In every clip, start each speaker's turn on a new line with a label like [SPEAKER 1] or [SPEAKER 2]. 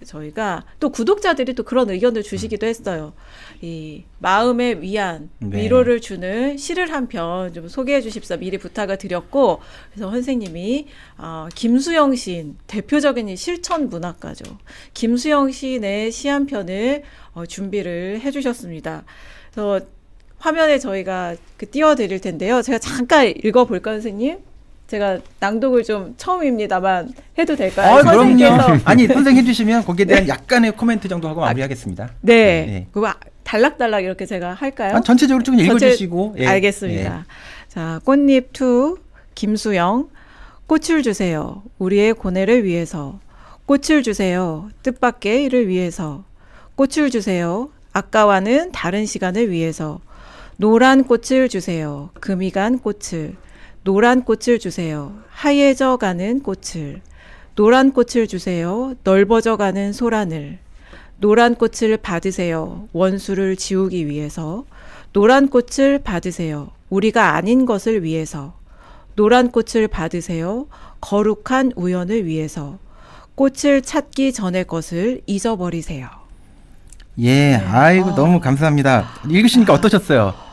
[SPEAKER 1] 저희가 또 구독자들이 또 그런 의견을 주시기도 했어요. 이 마음의 위안,
[SPEAKER 2] 네.
[SPEAKER 1] 위로를 주는 시를 한 편 좀 소개해 주십사 미리 부탁을 드렸고, 그래서 선생님이 김수영 시인, 대표적인 이 실천 문학가죠. 김수영 시인의 시 한 편을 준비를 해 주셨습니다. 그래서 화면에 저희가 띄워드릴 텐데요. 제가 잠깐 읽어볼까요, 선생님? 제가 낭독을 좀 처음입니다만 해도 될까요?
[SPEAKER 2] 그럼요. 아니, 선생님 해주시면 거기에 대한 약간의 코멘트 정도 하고 마무리하겠습니다.
[SPEAKER 1] 네. 그거 달락달락 이렇게 제가 할까요?
[SPEAKER 2] 전체적으로 좀 읽어주시고. 예.
[SPEAKER 1] 알겠습니다. 자, 꽃잎 2 김수영. 꽃을 주세요. 우리의 고뇌를 위해서. 꽃을 주세요. 뜻밖의 일을 위해서. 꽃을 주세요. 아까와는 다른 시간을 위해서. 노란 꽃을 주세요. 금이 간 꽃을. 노란 꽃을 주세요. 하얘져 가는 꽃을. 노란 꽃을 주세요. 넓어져 가는 소란을. 노란 꽃을 받으세요. 원수를 지우기 위해서. 노란 꽃을 받으세요. 우리가 아닌 것을 위해서. 노란 꽃을 받으세요. 거룩한 우연을 위해서. 꽃을 찾기 전의 것을 잊어버리세요.
[SPEAKER 2] 예, 아이고 너무 감사합니다. 읽으시니까 어떠셨어요?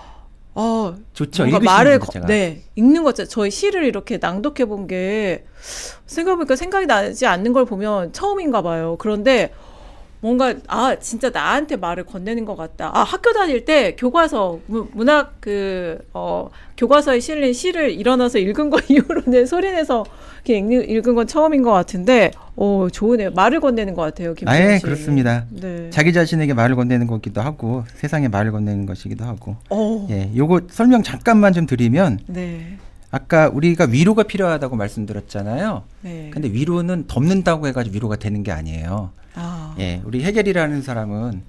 [SPEAKER 2] 좋죠.
[SPEAKER 1] 뭔가
[SPEAKER 2] 읽으시는
[SPEAKER 1] 말을
[SPEAKER 2] 거 자체가.
[SPEAKER 1] 읽는 것 자체. 저희 시를 이렇게 낭독해 본 게 생각해보니까 생각이 나지 않는 걸 보면 처음인가 봐요. 그런데 뭔가 진짜 나한테 말을 건네는 것 같다. 학교 다닐 때 교과서 문학 교과서에 실린 시를 일어나서 읽은 거 이후로는 소리내서 이렇게 읽은 건 처음인 것 같은데 좋으네요. 말을 건네는 것 같아요. 김수영
[SPEAKER 2] 예,
[SPEAKER 1] 씨는.
[SPEAKER 2] 그렇습니다.
[SPEAKER 1] 네.
[SPEAKER 2] 자기 자신에게 말을 건네는 거기도 하고 세상에 말을 건네는 것이기도 하고.
[SPEAKER 1] 오.
[SPEAKER 2] 예, 요거 설명 잠깐만 좀 드리면
[SPEAKER 1] 네.
[SPEAKER 2] 아까 우리가 위로가 필요하다고 말씀드렸잖아요.
[SPEAKER 1] 네.
[SPEAKER 2] 근데 위로는 덮는다고 해가지고 위로가 되는 게 아니에요. 예, 우리 헤겔이라는 사람은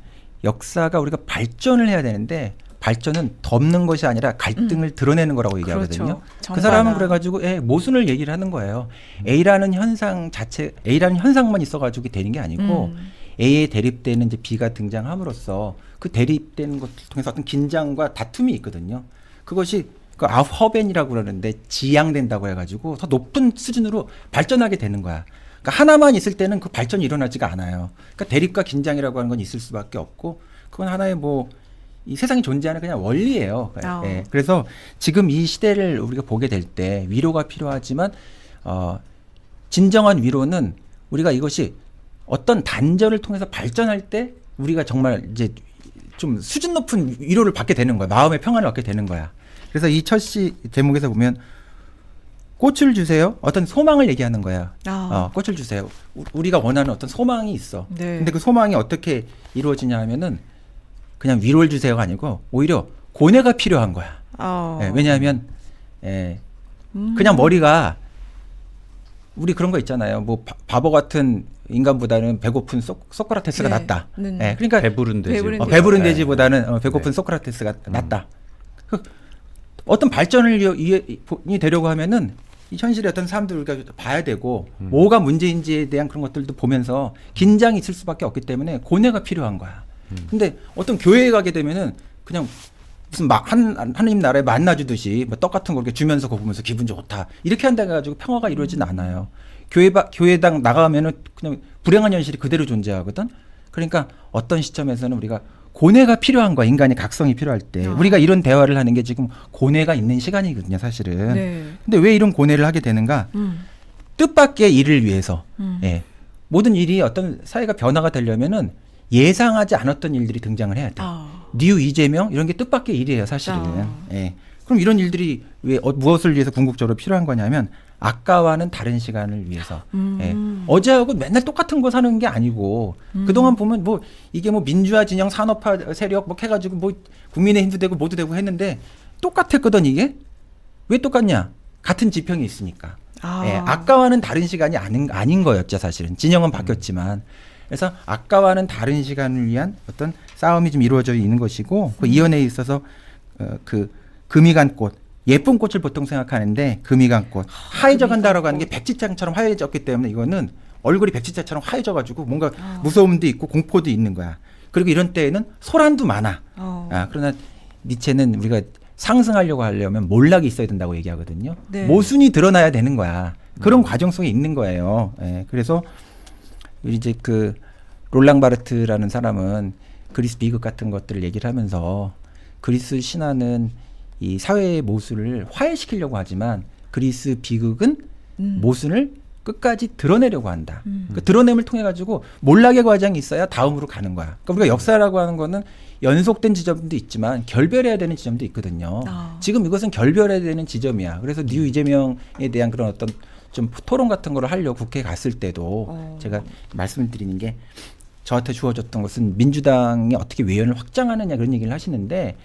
[SPEAKER 2] 역사가 우리가 발전을 해야 되는데 발전은 덮는 것이 아니라 갈등을 드러내는 거라고 얘기하거든요.
[SPEAKER 1] 그렇죠.
[SPEAKER 2] 그 사람은 그래가지고 모순을 얘기를 하는 거예요. A라는 현상 자체, A라는 현상만 있어가지고 되는 게 아니고 A에 대립되는 이제 B가 등장함으로써 그 대립되는 것을 통해서 어떤 긴장과 다툼이 있거든요. 그것이 그 아우허벤이라고 그러는데 지양된다고 해가지고 더 높은 수준으로 발전하게 되는 거야. 그러니까 하나만 있을 때는 그 발전이 일어나지가 않아요. 그러니까 대립과 긴장이라고 하는 건 있을 수밖에 없고 그건 하나의 이 세상에 존재하는 그냥 원리예요. 예. 그래서 지금 이 시대를 우리가 보게 될 때 위로가 필요하지만 진정한 위로는 우리가 이것이 어떤 단절을 통해서 발전할 때 우리가 정말 이제 좀 수준 높은 위로를 받게 되는 거야. 마음의 평안을 얻게 되는 거야. 그래서 이 첫 시 제목에서 보면 꽃을 주세요. 어떤 소망을 얘기하는 거야. 꽃을 주세요. 우리가 원하는 어떤 소망이 있어.
[SPEAKER 1] 네.
[SPEAKER 2] 근데 그 소망이 어떻게 이루어지냐 하면은 그냥 위로를 주세요가 아니고 오히려 고뇌가 필요한 거야. 예, 왜냐하면 그냥 머리가 우리 그런 거 있잖아요. 바보 같은 인간보다는 배고픈 소크라테스가 낫다. 예, 그러니까
[SPEAKER 3] 배부른 돼지.
[SPEAKER 2] 배부른 돼지보다는 배고픈 소크라테스가 낫다. 어떤 발전을 되려고 하면은 이 현실의 어떤 사람들을 우리가 봐야 되고 뭐가 문제인지에 대한 그런 것들도 보면서 긴장이 있을 수밖에 없기 때문에 고뇌가 필요한 거야. 근데 어떤 교회에 가게 되면은 그냥 무슨 하느님 나라에 만나주듯이 떡 같은 거 이렇게 주면서 그거 보면서 기분 좋다 이렇게 한다 해가지고 평화가 이루어지는 않아요. 교회당 나가면은 그냥 불행한 현실이 그대로 존재하거든. 그러니까 어떤 시점에서는 우리가 고뇌가 필요한 거야. 인간의 각성이 필요할 때. 우리가 이런 대화를 하는 게 지금 고뇌가 있는 시간이거든요, 사실은.
[SPEAKER 1] 네.
[SPEAKER 2] 근데 왜 이런 고뇌를 하게 되는가? 뜻밖의 일을 위해서. 예. 모든 일이 어떤 사회가 변화가 되려면은 예상하지 않았던 일들이 등장을 해야 돼. 뉴 이재명 이런 게 뜻밖의 일이에요, 사실은. 예. 그럼 이런 일들이 왜 무엇을 위해서 궁극적으로 필요한 거냐면 아까와는 다른 시간을 위해서. 예. 어제하고 맨날 똑같은 거 사는 게 아니고 그동안 보면 이게 민주화 진영 산업화 세력 해가지고 국민의힘도 되고 모두 되고 했는데 똑같았거든 이게. 왜 똑같냐? 같은 지평이 있으니까. 예. 아까와는 다른 시간이 아닌 거였죠, 사실은. 진영은 바뀌었지만. 그래서 아까와는 다른 시간을 위한 어떤 싸움이 좀 이루어져 있는 것이고 그 이연에 있어서 금이 간 꽃, 예쁜 꽃을 보통 생각하는데 금이 간 꽃, 하얘져 간다라고 하는 게 백지장처럼 하얘졌기 때문에 이거는 얼굴이 백지장처럼 하얘져가지고 뭔가 무서움도 있고 공포도 있는 거야. 그리고 이런 때에는 소란도 많아. 그러나 니체는 우리가 상승하려고 하려면 몰락이 있어야 된다고 얘기하거든요.
[SPEAKER 1] 네.
[SPEAKER 2] 모순이 드러나야 되는 거야. 그런 과정 속에 있는 거예요. 예, 그래서 이제 롤랑 바르트라는 사람은 그리스 비극 같은 것들을 얘기를 하면서 그리스 신화는 이 사회의 모순을 화해시키려고 하지만 그리스 비극은 모순을 끝까지 드러내려고 한다. 그 드러냄을 통해 가지고 몰락의 과정이 있어야 다음으로 가는 거야. 그러니까 우리가 역사라고 하는 거는 연속된 지점도 있지만 결별해야 되는 지점도 있거든요. 지금 이것은 결별해야 되는 지점이야. 그래서 뉴 이재명에 대한 그런 어떤 좀 토론 같은 거를 하려고 국회에 갔을 때도 제가 말씀을 드리는 게 저한테 주어졌던 것은 민주당이 어떻게 외연을 확장하느냐 그런 얘기를 하시는데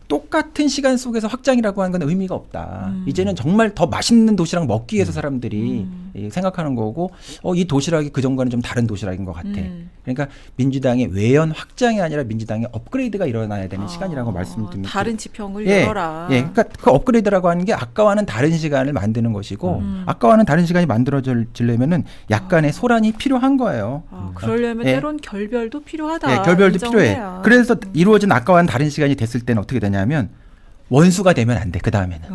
[SPEAKER 2] 똑같은 시간 속에서 확장이라고 하는 건 의미가 없다. 이제는 정말 더 맛있는 도시락 먹기 위해서 사람들이 생각하는 거고 이 도시락이 그전과는 좀 다른 도시락인 것 같아. 그러니까 민주당의 외연 확장이 아니라 민주당의 업그레이드가 일어나야 되는 시간이라고 말씀을 드립니다.
[SPEAKER 1] 다른 지평을 열어라.
[SPEAKER 2] 그러니까 그 업그레이드라고 하는 게 아까와는 다른 시간을 만드는 것이고 아까와는 다른 시간이 만들어지려면은 약간의 소란이 필요한 거예요.
[SPEAKER 1] 그러려면 때론 결별도 필요하다.
[SPEAKER 2] 결별도
[SPEAKER 1] 인정해야.
[SPEAKER 2] 필요해. 그래서 이루어진 아까와는 다른 시간이 됐을 때는 어떻게 되냐면 원수가 되면 안 돼. 그 다음에는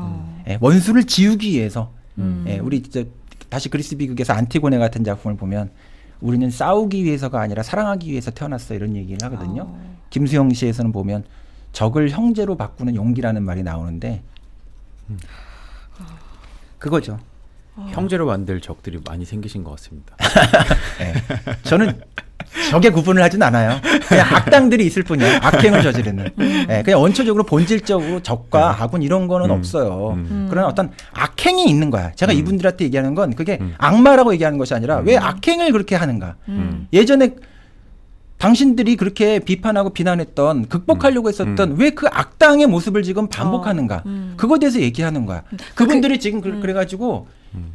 [SPEAKER 2] 원수를 지우기 위해서 우리 이제 다시 그리스 비극에서 안티고네 같은 작품을 보면 우리는 싸우기 위해서가 아니라 사랑하기 위해서 태어났어 이런 얘기를 하거든요. 김수영 시에서는 보면 적을 형제로 바꾸는 용기라는 말이 나오는데 그거죠.
[SPEAKER 3] 형제로 만들 적들이 많이 생기신 것 같습니다.
[SPEAKER 2] 저는 적의 구분을 하진 않아요. 그냥 악당들이 있을 뿐이야. 악행을 저지르는. 그냥 원초적으로 본질적으로 적과 악은 이런 거는 없어요. 그러나 어떤 악행이 있는 거야. 제가 이분들한테 얘기하는 건 그게 악마라고 얘기하는 것이 아니라 왜 악행을 그렇게 하는가. 예전에 당신들이 그렇게 비판하고 비난했던 극복하려고 했었던 왜 그 악당의 모습을 지금 반복하는가. 그거에 대해서 얘기하는 거야. 그분들이 지금 그래가지고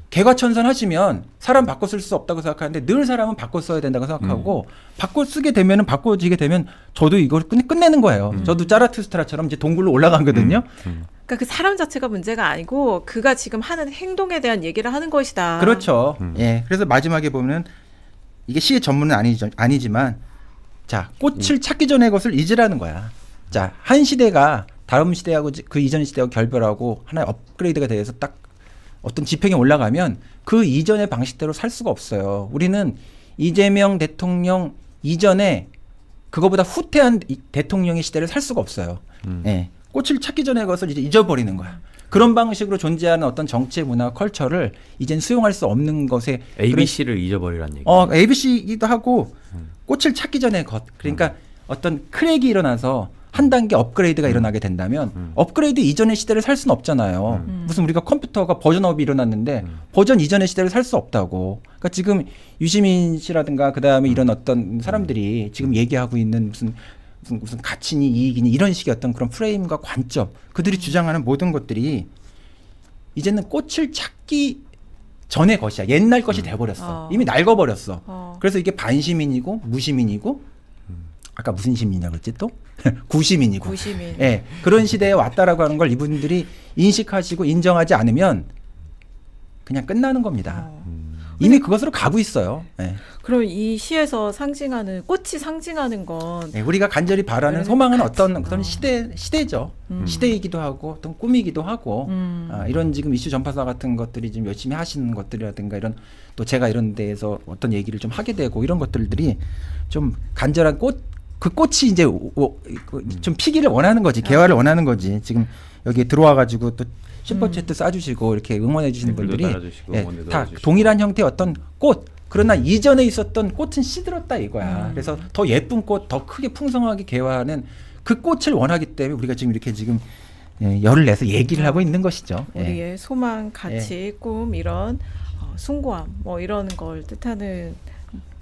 [SPEAKER 2] 개과천선하시면 사람 바꿔 쓸 수 없다고 생각하는데 늘 사람은 바꿔 써야 된다고 생각하고 바꿔 쓰게 되면 바꿔지게 되면 저도 이걸 끝내는 거예요. 저도 자라투스트라처럼 이제 동굴로 올라가거든요.
[SPEAKER 1] 그러니까 그 사람 자체가 문제가 아니고 그가 지금 하는 행동에 대한 얘기를 하는 것이다.
[SPEAKER 2] 그렇죠. 그래서 마지막에 보면 이게 시의 전문은 아니지만 자 꽃을 찾기 전에 것을 잊으라는 거야. 자 한 시대가 다음 시대하고 그 이전 시대하고 결별하고 하나의 업그레이드가 돼서 딱 어떤 지평에 올라가면 그 이전의 방식대로 살 수가 없어요. 우리는 이재명 대통령 이전에 그거보다 후퇴한 대통령의 시대를 살 수가 없어요. 꽃을 찾기 전에 그것을 이제 잊어버리는 거야. 그런 방식으로 존재하는 어떤 정치의 문화, 컬처를 이젠 수용할 수 없는 것에
[SPEAKER 3] ABC를 잊어버리라는 얘기.
[SPEAKER 2] ABC이기도 하고 꽃을 찾기 전에 것. 그러니까 어떤 크랙이 일어나서 한 단계 업그레이드가 일어나게 된다면 업그레이드 이전의 시대를 살 수는 없잖아요. 무슨 우리가 컴퓨터가 버전업이 일어났는데 버전 이전의 시대를 살 수 없다고. 그러니까 지금 유시민 씨라든가 그다음에 이런 어떤 사람들이 지금 얘기하고 있는 무슨 가치니 이익이니 이런 식의 어떤 그런 프레임과 관점 그들이 주장하는 모든 것들이 이제는 꽃을 찾기 전의 것이야. 옛날 것이 돼버렸어. 이미 낡아버렸어. 그래서 이게 반시민이고 무시민이고 아까 무슨 시민이라고 그랬지 또? 구시민이고.
[SPEAKER 1] 구시민.
[SPEAKER 2] 그런 시대에 왔다라고 하는 걸 이분들이 인식하시고 인정하지 않으면 그냥 끝나는 겁니다. 이미 그것으로 가고 있어요.
[SPEAKER 1] 그럼 이 시에서 상징하는 꽃이 상징하는 건
[SPEAKER 2] 우리가 간절히 바라는 소망은 어떤 시대죠. 시대이기도 하고 어떤 꿈이기도 하고 이런 지금 이슈 전파사 같은 것들이 지금 열심히 하시는 것들이라든가 이런 또 제가 이런 데에서 어떤 얘기를 좀 하게 되고 이런 것들이 좀 간절한 그 꽃이 이제 좀 피기를 원하는 거지. 개화를 원하는 거지. 지금 여기에 들어와가지고 또 슈퍼챗도 쏴주시고 이렇게 응원해 주시는 분들이 다 동일한 형태의 어떤 꽃. 그러나 이전에 있었던 꽃은 시들었다 이거야. 그래서 더 예쁜 꽃, 더 크게 풍성하게 개화하는 그 꽃을 원하기 때문에 우리가 지금 이렇게 지금 열을 내서 얘기를 하고 있는 것이죠.
[SPEAKER 1] 우리의 소망, 가치, 꿈 이런 숭고함 뭐 이런 걸 뜻하는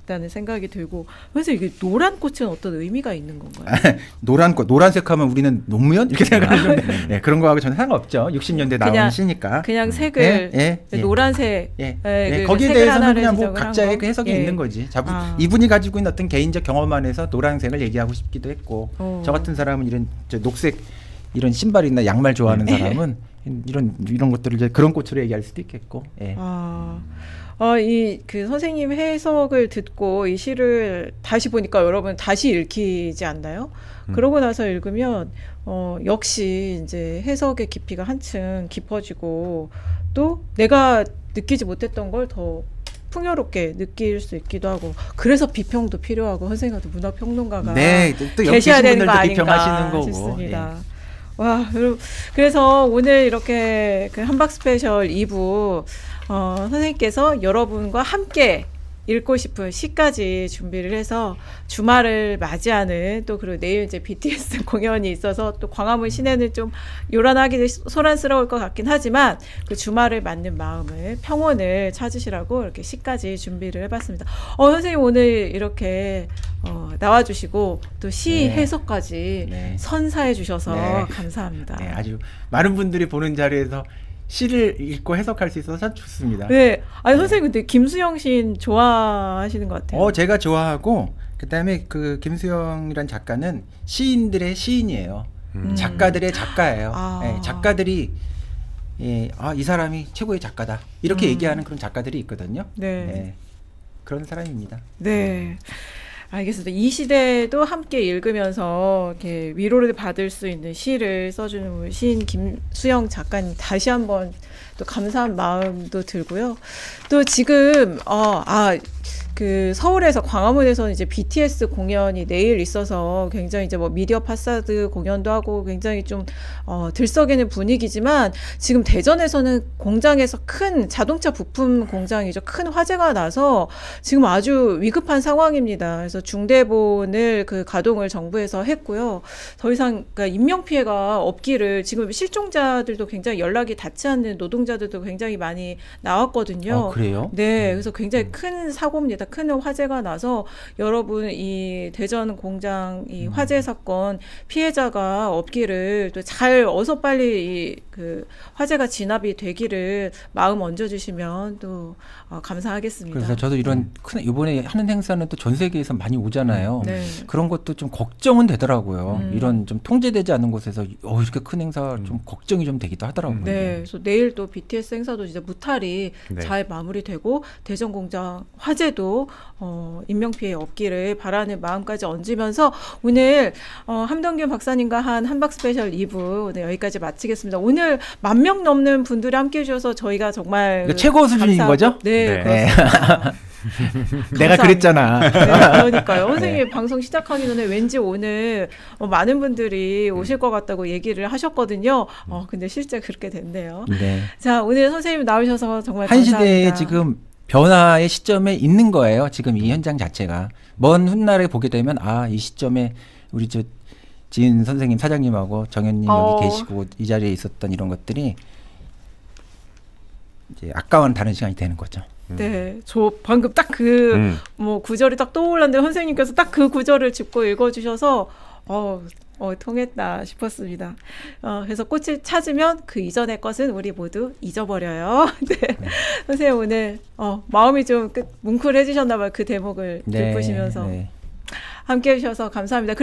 [SPEAKER 1] 다는 생각이 들고 그래서 이게 노란 꽃은 어떤 의미가 있는 건가요?
[SPEAKER 2] 노란 꽃, 노란색 하면 우리는 노무현 이렇게 생각하는데 그런 거하고 전혀 상관없죠. 60년대 나오는 시니까.
[SPEAKER 1] 그냥 색을 노란색.
[SPEAKER 2] 거기에 대해서는 그냥 뭐 각자의 그 해석이 있는 거지. 이분이 가지고 있는 어떤 개인적 경험 안에서 노란색을 얘기하고 싶기도 했고 저 같은 사람은 이런 녹색 이런 신발이나 양말 좋아하는 사람은 이런 것들을 이제 그런 꽃으로 얘기할 수도 있겠고.
[SPEAKER 1] 이 그 선생님 해석을 듣고 이 시를 다시 보니까 여러분 다시 읽히지 않나요? 그러고 나서 읽으면 역시 이제 해석의 깊이가 한층 깊어지고 또 내가 느끼지 못했던 걸 더 풍요롭게 느낄 수 있기도 하고 그래서 비평도 필요하고 선생님도 문화평론가가
[SPEAKER 2] 네, 또 여기
[SPEAKER 1] 계셔야
[SPEAKER 2] 계신
[SPEAKER 1] 되는 거
[SPEAKER 2] 분들도
[SPEAKER 1] 아닌가
[SPEAKER 2] 비평하시는 거고.
[SPEAKER 1] 싶습니다. 와, 그래서 오늘 이렇게 그 한박 스페셜 2부 선생님께서 여러분과 함께 읽고 싶은 시까지 준비를 해서 주말을 맞이하는 또 그리고 내일 이제 BTS 공연이 있어서 또 광화문 시내는 좀 요란하게 소란스러울 것 같긴 하지만 그 주말을 맞는 마음을 평온을 찾으시라고 이렇게 시까지 준비를 해봤습니다. 선생님 오늘 이렇게 나와주시고 또 시
[SPEAKER 2] 네.
[SPEAKER 1] 해석까지
[SPEAKER 2] 네.
[SPEAKER 1] 선사해 주셔서
[SPEAKER 2] 네.
[SPEAKER 1] 감사합니다.
[SPEAKER 2] 네, 아주 많은 분들이 보는 자리에서 시를 읽고 해석할 수 있어서 참 좋습니다.
[SPEAKER 1] 네, 아니 선생님 근데 김수영 시인 좋아하시는 것 같아요.
[SPEAKER 2] 제가 좋아하고 그다음에 그 김수영이란 작가는 시인들의 시인이에요. 작가들의 작가예요.
[SPEAKER 1] 아.
[SPEAKER 2] 예, 작가들이 이 사람이 최고의 작가다 이렇게 얘기하는 그런 작가들이 있거든요.
[SPEAKER 1] 네.
[SPEAKER 2] 예, 그런 사람입니다.
[SPEAKER 1] 네. 알겠습니다. 이 시대도 함께 읽으면서 이렇게 위로를 받을 수 있는 시를 써주는 시인 김수영 작가님 다시 한번 또 감사한 마음도 들고요. 또 지금 그 서울에서 광화문에서는 이제 BTS 공연이 내일 있어서 굉장히 이제 뭐 미디어 파사드 공연도 하고 굉장히 좀 들썩이는 분위기지만 지금 대전에서는 공장에서 큰 자동차 부품 공장이죠. 큰 화재가 나서 지금 아주 위급한 상황입니다. 그래서 중대본을 그 가동을 정부에서 했고요. 더 이상 그러니까 인명 피해가 없기를 지금 실종자들도 굉장히 연락이 닿지 않는 노동자들도 굉장히 많이 나왔거든요.
[SPEAKER 2] 그래요?
[SPEAKER 1] 네, 그래서 굉장히 큰 사고입니다. 큰 화재가 나서 여러분 이 대전 공장 이 화재 사건 피해자가 없기를 또 잘 어서 빨리 그 화재가 진압이 되기를 마음 얹어주시면 또 감사하겠습니다.
[SPEAKER 2] 그래서 저도 이런 큰 이번에 하는 행사는 또 전 세계에서 많이 오잖아요.
[SPEAKER 1] 네.
[SPEAKER 2] 그런 것도 좀 걱정은 되더라고요. 이런 좀 통제되지 않은 곳에서 이렇게 큰 행사 좀 걱정이 좀 되기도 하더라고요.
[SPEAKER 1] 네, 그래서 내일 또 BTS 행사도 이제 무탈이
[SPEAKER 3] 네.
[SPEAKER 1] 잘 마무리되고 대전 공장 화재도 인명 피해 없기를 바라는 마음까지 얹으면서 오늘 함동균 박사님과 한 한박 스페셜 2부 오늘 여기까지 마치겠습니다. 오늘 10,000명 넘는 분들이 함께해 주셔서 저희가 정말
[SPEAKER 2] 그러니까 최고 수준인
[SPEAKER 1] 감사하고-
[SPEAKER 2] 거죠?
[SPEAKER 1] 네,
[SPEAKER 3] 네.
[SPEAKER 1] 그렇습니다.
[SPEAKER 2] 내가
[SPEAKER 1] 감사합니다.
[SPEAKER 2] 그랬잖아.
[SPEAKER 1] 네, 그러니까요. 선생님
[SPEAKER 2] 네.
[SPEAKER 1] 방송 시작하기 전에 왠지 오늘 많은 분들이 오실 것 같다고 얘기를 하셨거든요. 근데 실제 그렇게 됐네요.
[SPEAKER 2] 네.
[SPEAKER 1] 자, 오늘 선생님 나오셔서 정말
[SPEAKER 2] 한
[SPEAKER 1] 감사합니다.
[SPEAKER 2] 시대에 지금 변화의 시점에 있는 거예요. 지금 이 현장 자체가 먼 훗날에 보게 되면 이 시점에 우리 지은 선생님 사장님하고 정현님 여기 계시고 이 자리에 있었던 이런 것들이 이제 아까와는 다른 시간이 되는 거죠.
[SPEAKER 1] 네, 저 방금 딱 그 뭐 구절이 딱 떠올랐는데 선생님께서 딱 그 구절을 짚고 읽어주셔서 통했다 싶었습니다. 그래서 꽃을 찾으면 그 이전의 것은 우리 모두 잊어버려요. 네, 선생님 오늘 마음이 좀 뭉클해지셨나 봐요. 그 대목을
[SPEAKER 2] 네,
[SPEAKER 1] 짚으시면서
[SPEAKER 2] 네.
[SPEAKER 1] 함께해 주셔서 감사합니다.